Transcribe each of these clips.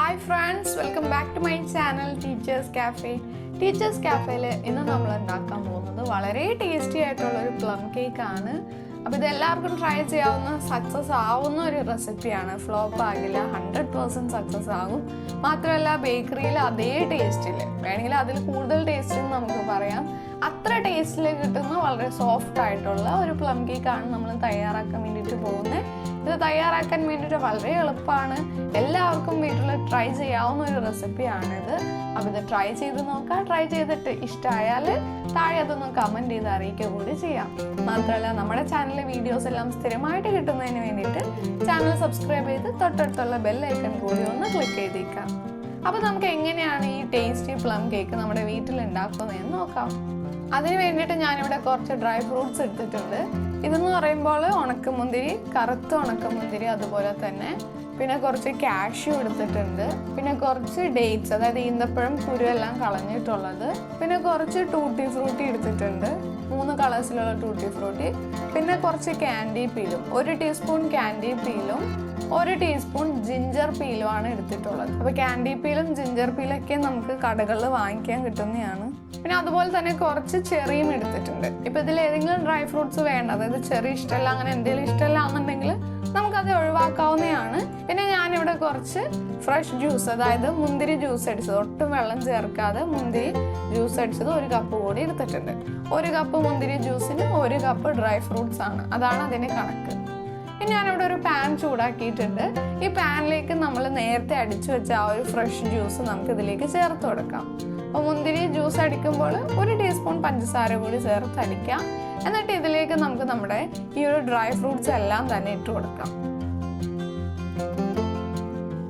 Hi friends, welcome back to my channel Teachers Cafe. Teachers Cafe le innu nammal undakkan povunathu valare tasty aayittulla oru plum cake aanu. അപ്പോൾ ഇത് എല്ലാവർക്കും try ചെയ്യാവുന്ന success ആവുന്ന ഒരു റെസിപ്പിയാണ്. Flop ആകില്ല, 100% success ആകും. മാത്രമല്ല ബേക്കറിയിൽ അതേ ടേസ്റ്റിൽ വേണമെങ്കിൽ അതിൽ കൂടുതൽ ടേസ്റ്റ് എന്ന് നമുക്ക് പറയാം. അത്ര ടേസ്റ്റിൽ കിട്ടുന്ന വളരെ സോഫ്റ്റ് ആയിട്ടുള്ള ഒരു പ്ലം കേക്കാണ് നമ്മൾ തയ്യാറാക്കാൻ വേണ്ടിയിട്ട് പോകുന്നത്. ഇത് തയ്യാറാക്കാൻ വേണ്ടിയിട്ട് വളരെ എളുപ്പമാണ്. എല്ലാവർക്കും വീട്ടിൽ ട്രൈ ചെയ്യാവുന്ന ഒരു റെസിപ്പിയാണിത്. അപ്പോൾ ഇത് ട്രൈ ചെയ്ത് നോക്കാം. ട്രൈ ചെയ്തിട്ട് ഇഷ്ടമായാൽ താഴെ അതൊന്ന് കമൻറ്റ് ചെയ്ത് അറിയിക്കുക കൂടി ചെയ്യാം. മാത്രമല്ല നമ്മുടെ ചാനലിലെ വീഡിയോസ് എല്ലാം സ്ഥിരമായിട്ട് കിട്ടുന്നതിന് വേണ്ടിയിട്ട് ചാനൽ സബ്സ്ക്രൈബ് ചെയ്ത് തൊട്ടടുത്തുള്ള ബെൽ ഐക്കൺ കൂടി ഒന്ന് ക്ലിക്ക് ചെയ്തേക്കാം. അപ്പോൾ നമുക്ക് എങ്ങനെയാണ് ഈ ടേസ്റ്റി പ്ലം കേക്ക് നമ്മുടെ വീട്ടിൽ ഉണ്ടാക്കുന്നതെന്ന് നോക്കാം. അതിന് വേണ്ടിയിട്ട് ഞാനിവിടെ കുറച്ച് ഡ്രൈ ഫ്രൂട്ട്സ് എടുത്തിട്ടുണ്ട്. ഇതെന്ന് പറയുമ്പോൾ ഉണക്കമുന്തിരി, കറുത്ത ഉണക്കമുന്തിരി, അതുപോലെ തന്നെ പിന്നെ കുറച്ച് കാഷ്യൂ എടുത്തിട്ടുണ്ട്, പിന്നെ കുറച്ച് ഡേറ്റ്സ്, അതായത് ഈന്തപ്പഴം കുരുവെല്ലാം കളഞ്ഞിട്ടുള്ളത്, പിന്നെ കുറച്ച് ടൂട്ടി ഫ്രൂട്ടി എടുത്തിട്ടുണ്ട്, 3 കളേഴ്സിലുള്ള ടൂട്ടി ഫ്രൂട്ടി, പിന്നെ കുറച്ച് കാൻഡി പീലും, 1 ടീസ്പൂൺ കാൻഡി പീലും 1 ടീസ്പൂൺ ജിഞ്ചർ പീലും ആണ് എടുത്തിട്ടുള്ളത്. അപ്പോൾ കാൻഡി പീലും ജിഞ്ചർ പീലൊക്കെ നമുക്ക് കടകളിൽ വാങ്ങിക്കാൻ കിട്ടുന്നതാണ്. പിന്നെ അതുപോലെ തന്നെ കുറച്ച് ചെറിയും എടുത്തിട്ടുണ്ട്. ഇപ്പം ഇതിൽ ഏതെങ്കിലും ഡ്രൈ ഫ്രൂട്ട്സ് വേണ്ട, അതായത് ചെറി ഇഷ്ടമല്ല, അങ്ങനെ എന്തെങ്കിലും ഇഷ്ടമല്ല എന്നുണ്ടെങ്കിൽ നമുക്കത് ഒഴിവാക്കാവുന്നതാണ്. പിന്നെ ഞാനിവിടെ കുറച്ച് ഫ്രഷ് ജ്യൂസ്, അതായത് മുന്തിരി ജ്യൂസ് അടിച്ചത്, ഒട്ടും വെള്ളം ചേർക്കാതെ മുന്തിരി ജ്യൂസ് അടിച്ചത് 1 കപ്പ് കൂടി എടുത്തിട്ടുണ്ട്. 1 കപ്പ് മുന്തിരി ജ്യൂസിന് 1 കപ്പ് ഡ്രൈ ഫ്രൂട്ട്സ് ആണ്, അതാണ് അതിൻ്റെ കണക്ക്. ഇനി ഞാനിവിടെ ഒരു പാൻ ചൂടാക്കിയിട്ടുണ്ട്. ഈ പാനിലേക്ക് നമ്മൾ നേരത്തെ അടിച്ചു വെച്ച ആ ഒരു ഫ്രഷ് ജ്യൂസ് നമുക്ക് ഇതിലേക്ക് ചേർത്ത് കൊടുക്കാം. അപ്പോൾ മുന്തിരി ജ്യൂസ് അടിക്കുമ്പോൾ 1 ടീസ്പൂൺ പഞ്ചസാര കൂടി ചേർത്ത് അടിക്കാം. എന്നിട്ട് ഇതിലേക്ക് നമുക്ക് നമ്മുടെ ഈ ഒരു ഡ്രൈ ഫ്രൂട്ട്സ് എല്ലാം തന്നെ ഇട്ട് കൊടുക്കാം.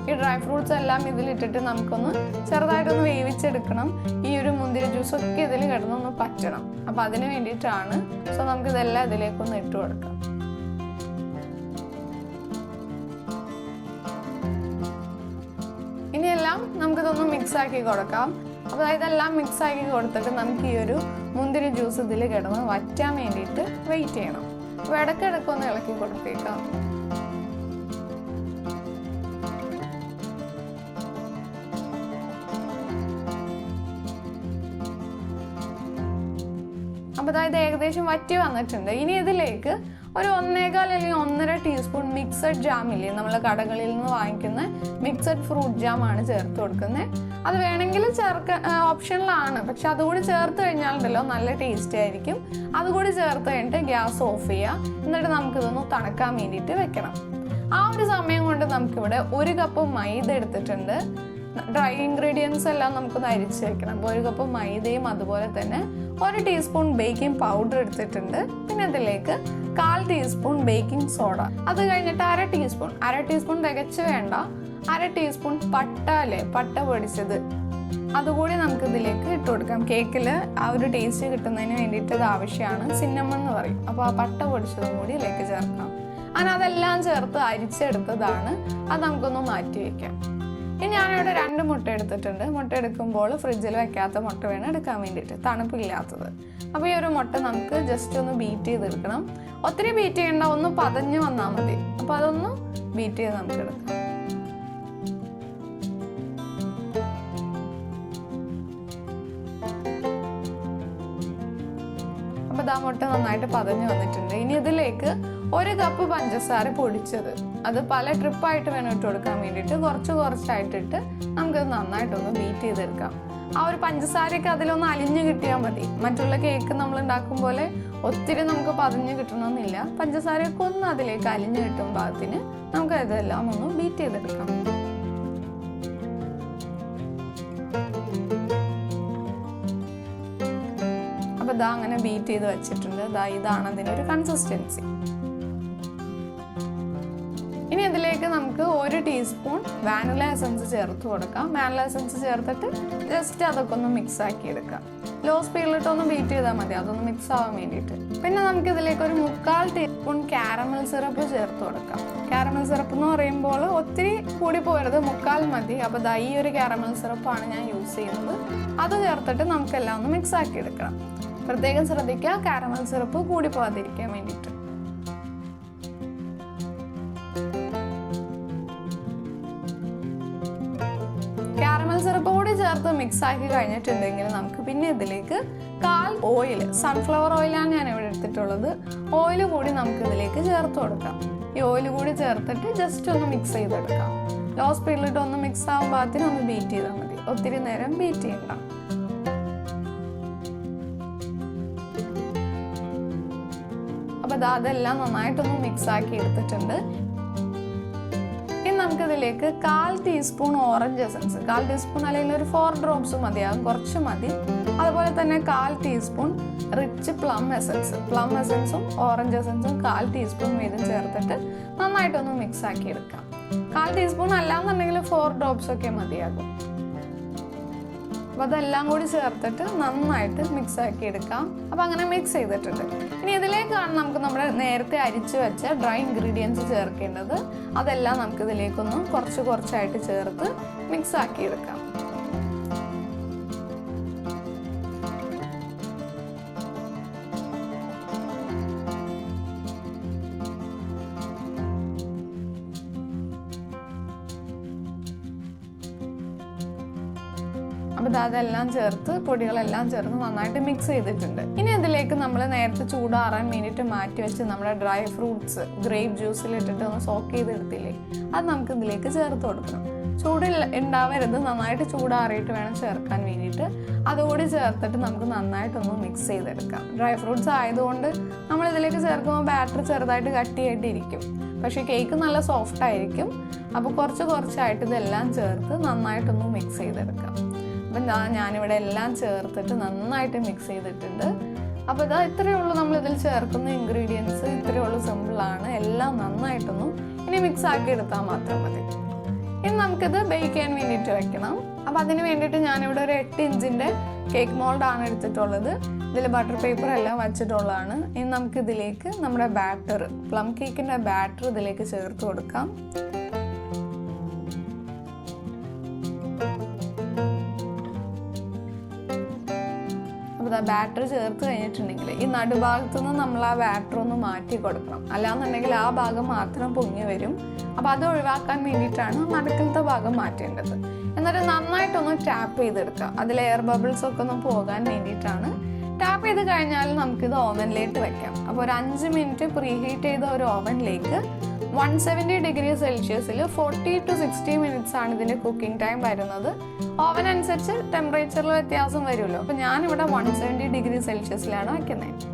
ഈ ഡ്രൈ ഫ്രൂട്ട്സ് എല്ലാം ഇതിലിട്ടിട്ട് നമുക്കൊന്ന് ചെറുതായിട്ടൊന്ന് വേവിച്ചെടുക്കണം. ഈ ഒരു മുന്തിരി ജ്യൂസൊക്കെ ഇതിൽ കിടന്നൊന്ന് പറ്റണം. അപ്പോൾ അതിന് വേണ്ടിയിട്ടാണ്. സോ നമുക്കിതെല്ലാം ഇതിലേക്കൊന്ന് ഇട്ട് കൊടുക്കാം. ഇനിയെല്ലാം നമുക്കിതൊന്ന് മിക്സ് ആക്കി കൊടുക്കാം. അപ്പോൾ ഇതെല്ലാം മിക്സ് ആക്കി കൊടുത്തിട്ട് നമുക്ക് ഈ ഒരു മുന്തിരി ജ്യൂസ് ഇതിൽ കിടന്ന് വറ്റാൻ വേണ്ടിയിട്ട് വെയിറ്റ് ചെയ്യണം. അപ്പോൾ ഇടയ്ക്കിടയ്ക്കൊന്ന് ഇളക്കി കൊടുത്തേക്കാം. അപ്പോൾ അതായത് ഏകദേശം വറ്റി വന്നിട്ടുണ്ട്. ഇനി ഇതിലേക്ക് ഒരു 1.25 അല്ലെങ്കിൽ 1.5 ടീസ്പൂൺ മിക്സഡ് ജാമില്ലേ, നമ്മൾ കടകളിൽ നിന്ന് വാങ്ങിക്കുന്ന മിക്സഡ് ഫ്രൂട്ട് ജാമാണ് ചേർത്ത് കൊടുക്കുന്നത്. അത് വേണമെങ്കിൽ ഓപ്ഷനിലാണ്, പക്ഷെ അതുകൂടി ചേർത്ത് കഴിഞ്ഞാലുണ്ടല്ലോ നല്ല ടേസ്റ്റ് ആയിരിക്കും. അതുകൂടി ചേർത്ത് കഴിഞ്ഞിട്ട് ഗ്യാസ് ഓഫ് ചെയ്യുക. എന്നിട്ട് നമുക്കിതൊന്ന് തണുക്കാൻ വേണ്ടിയിട്ട് വെക്കണം. ആ ഒരു സമയം കൊണ്ട് നമുക്കിവിടെ 1 കപ്പ് മൈദ എടുത്തിട്ടുണ്ട്. ഡ്രൈ ഇൻഗ്രീഡിയൻസ് എല്ലാം നമുക്കൊന്ന് അരിച്ച് വെക്കണം. അപ്പോൾ 1 കപ്പ് മൈദയും അതുപോലെ തന്നെ 1 ടീസ്പൂൺ ബേക്കിംഗ് പൗഡർ എടുത്തിട്ടുണ്ട്. പിന്നെ ഇതിലേക്ക് 1/4 ടീസ്പൂൺ ബേക്കിംഗ് സോഡ, അത് കഴിഞ്ഞിട്ട് 1/2 ടീസ്പൂൺ തികച്ച് വേണ്ട, 1/2 ടീസ്പൂൺ പട്ട പൊടിച്ചത് അതുകൂടി നമുക്ക് ഇതിലേക്ക് ഇട്ട് കൊടുക്കാം. കേക്കിൽ ആ ഒരു ടേസ്റ്റ് കിട്ടുന്നതിന് വേണ്ടിയിട്ട് അത് ആവശ്യമാണ്. സിന്നമൺ എന്ന് പറയും. അപ്പോൾ ആ പട്ട പൊടിച്ചതും കൂടി ഇതിലേക്ക് ചേർക്കാം. അങ്ങനെ അതെല്ലാം ചേർത്ത് അരിച്ചെടുത്തതാണ്. അത് നമുക്കൊന്ന് മാറ്റി വയ്ക്കാം. ഇനി ഞാനിവിടെ 2 മുട്ട എടുത്തിട്ടുണ്ട്. മുട്ട എടുക്കുമ്പോൾ ഫ്രിഡ്ജിൽ വെക്കാത്ത മുട്ട വേണം എടുക്കാൻ വേണ്ടിയിട്ട്, തണുപ്പില്ലാത്തത്. അപ്പോൾ ഈ ഒരു മുട്ട നമുക്ക് ജസ്റ്റ് ഒന്ന് ബീറ്റ് ചെയ്തെടുക്കണം. ഒത്തിരി ബീറ്റ് ചെയ്യേണ്ട, ഒന്ന് പതഞ്ഞ് വന്നാൽ മതി. അപ്പോൾ അതൊന്ന് ബീറ്റ് ചെയ്ത് നമുക്ക് എടുക്കാം. അപ്പോൾ ഇതാ മുട്ട നന്നായിട്ട് പതഞ്ഞ് വന്നിട്ടുണ്ട്. ഇനി ഇതിലേക്ക് 1 കപ്പ് പഞ്ചസാര പൊടിച്ചത്, അത് പല ട്രിപ്പായിട്ട് വേണം ഇട്ട് കൊടുക്കാൻ വേണ്ടിയിട്ട്, കുറച്ചായിട്ടിട്ട് നമുക്കത് നന്നായിട്ടൊന്ന് ബീറ്റ് ചെയ്തെടുക്കാം. ആ ഒരു പഞ്ചസാരയൊക്കെ അതിലൊന്ന് അലിഞ്ഞ് കിട്ടിയാൽ മതി. മറ്റുള്ള കേക്ക് നമ്മൾ ഉണ്ടാക്കും പോലെ ഒത്തിരി നമുക്ക് പതഞ്ഞ് കിട്ടണമെന്നില്ല. പഞ്ചസാരയൊക്കെ ഒന്ന് അതിലേക്ക് അലിഞ്ഞ് കിട്ടും പാകത്തിന് നമുക്ക് ഇതെല്ലാം ഒന്ന് ബീറ്റ് ചെയ്തെടുക്കാം. അപ്പോൾ ഇതാ അങ്ങനെ ബീറ്റ് ചെയ്ത് വെച്ചിട്ടുണ്ട്. ഇതാണ് അതിൻ്റെ ഒരു കൺസിസ്റ്റൻസി. ഇനി ഇതിലേക്ക് നമുക്ക് 1 ടീസ്പൂൺ വാനില എസൻസ് ചേർത്ത് കൊടുക്കാം. വാനില എസൻസ് ചേർത്തിട്ട് ജസ്റ്റ് അതൊക്കെ ഒന്ന് മിക്സ് ആക്കി എടുക്കാം. ലോ സ്പീഡിലിട്ടൊന്ന് ബീറ്റ് ചെയ്താൽ മതി, അതൊന്ന് മിക്സ് ആവാൻ വേണ്ടിയിട്ട്. പിന്നെ നമുക്ക് ഇതിലേക്ക് ഒരു 3/4 ടീസ്പൂൺ കാരമൽ സിറപ്പ് ചേർത്ത് കൊടുക്കാം. കാരമൽ സിറപ്പ് എന്ന് പറയുമ്പോൾ ഒത്തിരി കൂടി പോരുത്, 3/4 മതി. അപ്പോൾ ഈ ഒരു കാരമൽ സിറപ്പാണ് ഞാൻ യൂസ് ചെയ്യുന്നത്. അത് ചേർത്തിട്ട് നമുക്കെല്ലാം ഒന്ന് മിക്സ് ആക്കി എടുക്കണം. പ്രത്യേകം ശ്രദ്ധിക്കുക കാരമൽ സിറപ്പ് കൂടി പോകാതിരിക്കാൻ വേണ്ടിയിട്ട്. ചേർത്ത് മിക്സ് ആക്കി കഴിഞ്ഞിട്ടുണ്ടെങ്കിൽ നമുക്ക് പിന്നെ ഇതിലേക്ക് കാൽ ഓയിൽ, സൺഫ്ലവർ ഓയിലാണ് ഞാൻ ഇവിടെ എടുത്തിട്ടുള്ളത്, ഓയിൽ കൂടി നമുക്ക് ഇതിലേക്ക് ചേർത്ത് കൊടുക്കാം. ഈ ഓയിൽ കൂടി ചേർത്തിട്ട് ജസ്റ്റ് ഒന്ന് മിക്സ് ചെയ്തെടുക്കാം. ലോ സ്പീഡിലിട്ട് ഒന്ന് മിക്സ് ആകുമ്പോഴത്തേനും ഒന്ന് ബീറ്റ് ചെയ്താൽ മതി, ഒത്തിരി നേരം ബീറ്റ് ചെയ്യണ്ട. അപ്പോൾ അതെല്ലാം നന്നായിട്ടൊന്ന് മിക്സ് ആക്കി എടുത്തിട്ടുണ്ട്. ഇനി നമുക്കിതിലേക്ക് 1/4 ടീസ്പൂൺ ഓറഞ്ച് എസൻസ്, 1/4 ടീസ്പൂൺ അല്ലെങ്കിൽ ഒരു 4 ഡ്രോപ്സ് മതിയാകും, കുറച്ച് മതി. അതുപോലെ തന്നെ 1/4 ടീസ്പൂൺ റിച്ച് പ്ലം എസൻസും ഓറഞ്ച് എസൻസും 1/4 ടീസ്പൂൺ വീതം ചേർത്തിട്ട് നന്നായിട്ടൊന്ന് മിക്സ് ആക്കി എടുക്കാം. 1/4 ടീസ്പൂൺ അല്ലാന്നുണ്ടെങ്കിൽ 4 ഡ്രോപ്സ് ഒക്കെ മതിയാകും. അപ്പോൾ അതെല്ലാം കൂടി ചേർത്തിട്ട് നന്നായിട്ട് മിക്സ് ആക്കി എടുക്കാം. അപ്പോൾ അങ്ങനെ മിക്സ് ചെയ്തിട്ടുണ്ട്. ഇനി ഇതിലേക്കാണ് നമുക്ക് നമ്മുടെ നേരത്തെ അരിച്ച് വെച്ച ഡ്രൈ ഇൻഗ്രീഡിയൻസ് ചേർക്കേണ്ടത്. അതെല്ലാം നമുക്ക് ഇതിലേക്കൊന്ന് കുറച്ചായിട്ട് ചേർത്ത് മിക്സ് ആക്കി എടുക്കാം. അപ്പോൾ അതെല്ലാം ചേർത്ത് പൊടികളെല്ലാം ചേർത്ത് നന്നായിട്ട് മിക്സ് ചെയ്തിട്ടുണ്ട്. ഇനി ഇതിലേക്ക് നമ്മൾ നേരത്തെ ചൂടാറാൻ വേണ്ടിയിട്ട് മാറ്റി വെച്ച് നമ്മുടെ ഡ്രൈ ഫ്രൂട്ട്സ് ഗ്രേപ്പ് ജ്യൂസിലിട്ടിട്ട് ഒന്ന് സോക്ക് ചെയ്തെടുത്തില്ലേ, അത് നമുക്ക് ഇതിലേക്ക് ചേർത്ത് കൊടുക്കണം. ചൂട് ഉണ്ടാവരുത്, നന്നായിട്ട് ചൂടാറിയിട്ട് വേണം ചേർക്കാൻ വേണ്ടിയിട്ട്. അതുകൂടി ചേർത്തിട്ട് നമുക്ക് നന്നായിട്ടൊന്ന് മിക്സ് ചെയ്തെടുക്കാം. ഡ്രൈ ഫ്രൂട്ട്സ് ആയതുകൊണ്ട് നമ്മൾ ഇതിലേക്ക് ചേർക്കുമ്പോൾ ബാറ്റർ ചെറുതായിട്ട് കട്ടിയായിട്ടിരിക്കും, പക്ഷേ കേക്ക് നല്ല സോഫ്റ്റ് ആയിരിക്കും. അപ്പോൾ കുറച്ചായിട്ട് ഇതെല്ലാം ചേർത്ത് നന്നായിട്ടൊന്ന് മിക്സ് ചെയ്തെടുക്കാം. അപ്പം ഞാനിവിടെ എല്ലാം ചേർത്തിട്ട് നന്നായിട്ട് മിക്സ് ചെയ്തിട്ടുണ്ട്. അപ്പോൾ ഇത്രയേ ഉള്ളൂ നമ്മളിതിൽ ചേർക്കുന്ന ഇൻഗ്രീഡിയൻസ്, ഇത്രയേ ഉള്ളൂ, സിമ്പിളാണ്. എല്ലാം നന്നായിട്ടൊന്നും ഇനി മിക്സ് ആക്കി എടുത്താൽ മാത്രം മതി. ഇനി നമുക്കിത് ബേക്ക് ചെയ്യാൻ വേണ്ടിയിട്ട് വെക്കണം. അപ്പോൾ അതിന് വേണ്ടിയിട്ട് ഞാനിവിടെ ഒരു 8 ഇഞ്ചിൻ്റെ കേക്ക് മോൾഡാണ് എടുത്തിട്ടുള്ളത്. ഇതിൽ ബട്ടർ പേപ്പർ എല്ലാം വച്ചിട്ടുള്ളതാണ്. ഇനി നമുക്കിതിലേക്ക് നമ്മുടെ ബാറ്റർ, പ്ലം കേക്കിൻ്റെ ബാറ്റർ ഇതിലേക്ക് ചേർത്ത് കൊടുക്കാം. ബാറ്റർ ചേർത്ത് കഴിഞ്ഞിട്ടുണ്ടെങ്കിൽ ഈ നടുഭാഗത്തുനിന്ന് നമ്മൾ ആ ബാറ്റർ ഒന്ന് മാറ്റി കൊടുക്കണം, അല്ലാന്നുണ്ടെങ്കിൽ ആ ഭാഗം മാത്രം പൊങ്ങി വരും. അപ്പോൾ അത് ഒഴിവാക്കാൻ വേണ്ടിയിട്ടാണ് നടുക്കലത്തെ ഭാഗം മാറ്റേണ്ടത്. എന്നിട്ട് നന്നായിട്ടൊന്ന് ടാപ്പ് ചെയ്തെടുക്കുക, അതിൽ എയർ ബബിൾസ് ഒക്കെ ഒന്ന് പോകാൻ വേണ്ടിയിട്ടാണ്. ടാപ്പ് ചെയ്ത് കഴിഞ്ഞാൽ നമുക്കിത് ഓവനിലേക്ക് വെക്കാം. അപ്പോൾ ഒരു 5 മിനിറ്റ് പ്രീ ഹീറ്റ് ചെയ്ത ഒരു ഓവനിലേക്ക് 170 ഡിഗ്രി സെൽഷ്യസിൽ 40 to 60 മിനിറ്റ്സ് ആണ് ഇതിൻ്റെ കുക്കിംഗ് ടൈം വരുന്നത്. ഓവൻ അനുസരിച്ച് ടെമ്പറേച്ചറിൽ വ്യത്യാസം വരുമല്ലോ. അപ്പോൾ ഞാനിവിടെ 170 ഡിഗ്രി സെൽഷ്യസിലാണ് വയ്ക്കുന്നത്.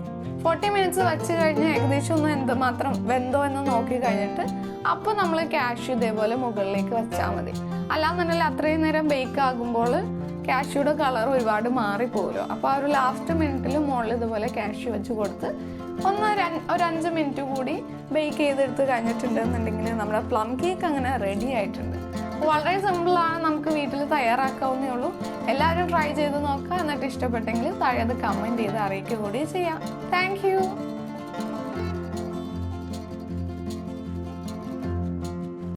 40 മിനിറ്റ്സ് വെച്ച് കഴിഞ്ഞ് ഏകദേശം ഒന്ന് എന്തുമാത്രം വെന്തോ എന്ന് നോക്കി കഴിഞ്ഞിട്ട് അപ്പോൾ നമ്മൾ കാഷ്യൂ ഇതേപോലെ മുകളിലേക്ക് വെച്ചാൽ മതി. അല്ലാന്നുണ്ടെങ്കിൽ അത്രയും നേരം ബേക്ക് ആകുമ്പോൾ കാഷ്യൂയുടെ കളർ ഒരുപാട് മാറിപ്പോകുമല്ലോ. അപ്പോൾ ആ ഒരു ലാസ്റ്റ് മിനിറ്റിൽ മുകളിൽ ഇതുപോലെ കാഷ്യൂ വെച്ച് കൊടുത്ത് ഒരു 5 മിനിറ്റ് കൂടി ബേക്ക് ചെയ്തെടുത്ത് കഴിഞ്ഞിട്ടുണ്ടെന്നുണ്ടെങ്കിൽ നമ്മുടെ പ്ലം കേക്ക് അങ്ങനെ റെഡി ആയിട്ടുണ്ട്. വളരെ സിമ്പിളാണ്, നമുക്ക് വീട്ടിൽ തയ്യാറാക്കാവുന്നേ ഉള്ളൂ. എല്ലാവരും ട്രൈ ചെയ്ത് നോക്കുക. എന്നിട്ട് ഇഷ്ടപ്പെട്ടെങ്കിൽ താഴെ അത് കമൻറ്റ് ചെയ്ത് അറിയിക്കുക കൂടി ചെയ്യാം. Thank you.